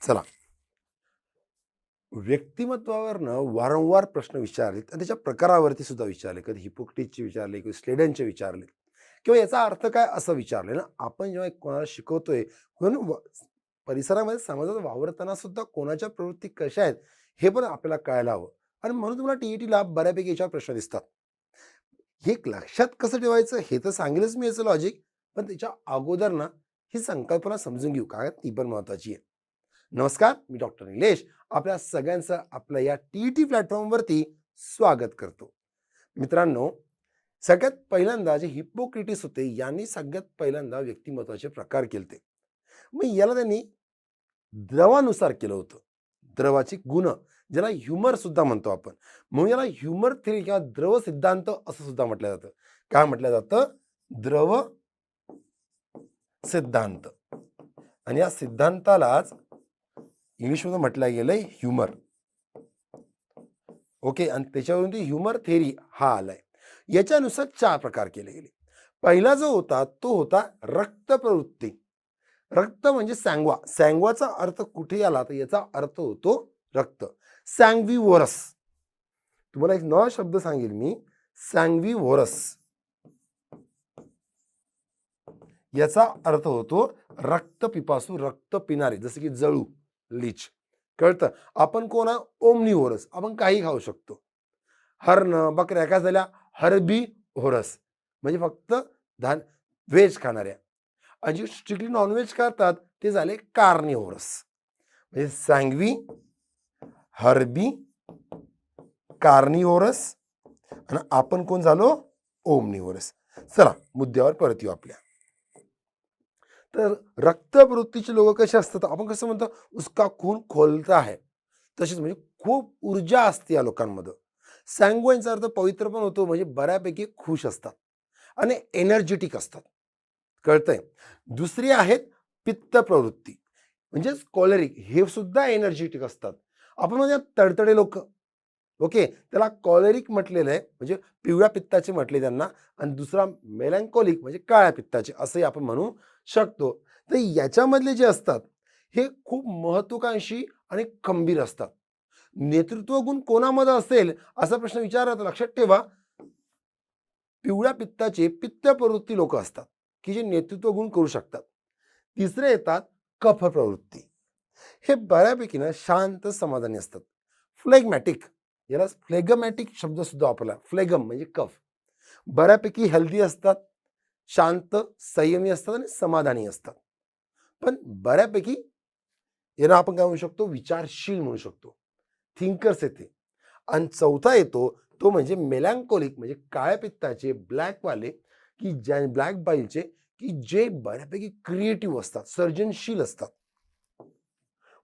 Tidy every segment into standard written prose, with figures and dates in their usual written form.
चला, व्यक्तिमत्वावरनं वारंवार प्रश्न विचारलेत आणि त्याच्या प्रकारावरती सुद्धा विचारले. कधी हिपोक्रेटसचे विचारले, कधी स्लेडनचे विचारले किंवा याचा अर्थ काय असं विचारले ना. आपण जेव्हा कोणाला शिकवतोय म्हणून परिसरामध्ये समाजात वावरताना सुद्धा कोणाच्या प्रवृत्ती कशा आहेत हे पण आपल्याला कळायला हवं. आणि म्हणून तुम्हाला टीईटीला बऱ्यापैकी याच्यावर प्रश्न दिसतात. हे एक लक्षात कसं ठेवायचं हे तर सांगेलच मी याचं लॉजिक, पण त्याच्या अगोदर ना ही संकल्पना समजून घेऊ, काय ती पण महत्वाची आहे. नमस्कार, मी डॉक्टर निलेश आपल्या सगळ्यांचं आपल्या या टीईटी प्लॅटफॉर्मवरती स्वागत करतो. मित्रांनो, सगळ्यात पहिल्यांदा जे हिपोक्रेटिस होते यांनी सगळ्यात पहिल्यांदा व्यक्तिमत्वाचे प्रकार केलते. मग याला त्यांनी द्रवानुसार केलं होतं. द्रवाची गुण, ज्याला ह्युमर सुद्धा म्हणतो आपण. म्हणून याला ह्युमर थेरी किंवा द्रव सिद्धांत असं सुद्धा म्हटलं जातं. काय म्हटलं जातं? द्रव सिद्धांत. आणि या सिद्धांतालाच इंग्लिशमध्ये म्हटलं गेलंय ह्युमर. ओके, आणि त्याच्यावरून ती ह्युमर थेरी हा आलाय. याच्यानुसार 4 प्रकार केले गेले. पहिला जो होता तो होता रक्त प्रवृत्ती. रक्त म्हणजे सॅंग्वा. सॅंग्वाचा अर्थ कुठे आला तर याचा अर्थ होतो रक्त. सॅंग्विव्होरस. तुम्हाला एक नवा शब्द सांगेल मी, सॅंग्विव्होरस. याचा अर्थ होतो रक्त पिपासू, रक्त पिणारे, जसे की जळू, लीच. कळतं? आपण कोण आहोत? ओमनिव्होरस. आपण काही खाऊ शकतो. हरण, बकऱ्या काय झाल्या? हर्बी होरस, म्हणजे फक्त धान व्हेज खाणाऱ्या. आणि जे स्ट्रिक्टली नॉनव्हेज करतात ते झाले कार्निव्होरस. म्हणजे सॅंग्वी, हर्बी, कार्निव्होरस आणि आपण कोण झालो? ओमनिव्होरस. चला मुद्द्यावर परत येऊ आपल्या. तर रक्तप्रवृत्तीचे लोक कसे असतात? आपण कसं म्हणतो, उसका खून खोलता है. तसेच म्हणजे खूप ऊर्जा असते या लोकांमध्ये. सॅंग्वाईनचा अर्थ पवित्र पण होतो, म्हणजे बऱ्यापैकी खुश असतात आणि एनर्जेटिक असतात. कळतंय? दुसरी आहेत पित्त प्रवृत्ती, म्हणजेच कॉलरिक. हे सुद्धा एनर्जेटिक असतात. आपण म्हणजे तडतडे लोक. ओके, त्याला कॉलरिक म्हटलेलं आहे, म्हणजे पिवळ्या पित्ताचे म्हटले त्यांना. आणि दुसरा मेलॅन्कोलिक म्हणजे काळ्या पित्ताचे असंही आपण म्हणू शकतो. तर याच्यामधले जे असतात हे खूप महत्वाकांक्षी आणि खंबीर असतात. नेतृत्व गुण कोणामध्ये असेल असा प्रश्न विचारला तर लक्षात ठेवा, पिवळ्या पित्ताचे पित्त प्रवृत्ती लोक असतात की जे नेतृत्व गुण करू शकतात. तिसरे येतात कफ प्रवृत्ती. हे बऱ्यापैकी ना शांत समाधानी असतात. फ्लेगमॅटिक, याला फ्लेगमॅटिक शब्द सुद्धा वापरला. फ्लेगम म्हणजे कफ. बऱ्यापैकी हेल्दी असतात, शांत, संयमी असतात आणि समाधानी असतात. पण बऱ्यापैकी यांना आपण काय म्हणू शकतो? विचारशील म्हणू शकतो. थिंकर्स येते. आणि चौथा येतो तो म्हणजे मेलॅन्कोलिक, म्हणजे काळ्या पित्ताचे, ब्लॅकवाले, की ज्या ब्लॅक बाईलचे, की जे बऱ्यापैकी क्रिएटिव्ह असतात, सर्जनशील असतात,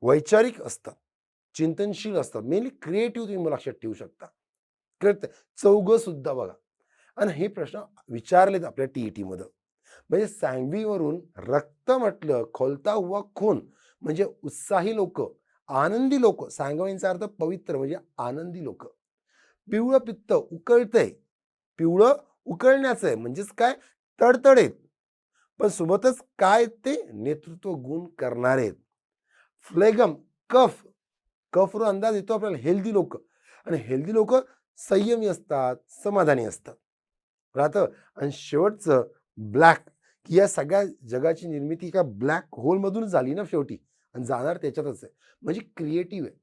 वैचारिक असतात, चिंतनशील असतात. मेनली क्रिएटिव्ह तुम्ही लक्षात ठेवू शकता. कळतं? चौघ सुद्धा बघा. आणि हे प्रश्न विचारलेत आपल्या टीईटी मध्ये. म्हणजे सॅंग्वीवरून रक्त म्हटलं, खोलता हुआ खून म्हणजे उत्साही लोक, आनंदी लोक. सॅंग्वाईनचा अर्थ पवित्र म्हणजे आनंदी लोक. पिवळं पित्त उकळतंय, पिवळं उकळण्याचं आहे, म्हणजेच काय? तडतडेत. पण सोबतच काय? ते नेतृत्व गुण करणारे. फ्लेगम, कफ. कफवर अंदाज येतो आपल्याला हेल्दी लोक. आणि हेल्दी लोक संयमी असतात, समाधानी असतात. राहतं. आणि शेवटचं ब्लॅक, की या सगळ्या जगाची निर्मिती का ब्लॅक होल मधून झाली ना शेवटी, आणि जाणार त्याच्यातच आहे. म्हणजे क्रिएटिव्ह आहे.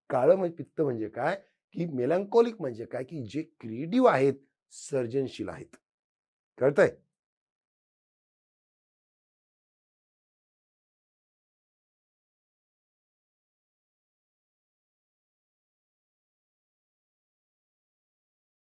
काळं म्हणजे पित्त म्हणजे काय? की मेलॅन्कोलिक म्हणजे काय? की जे क्रिएटिव्ह आहेत, सर्जनशील आहेत. कळतंय?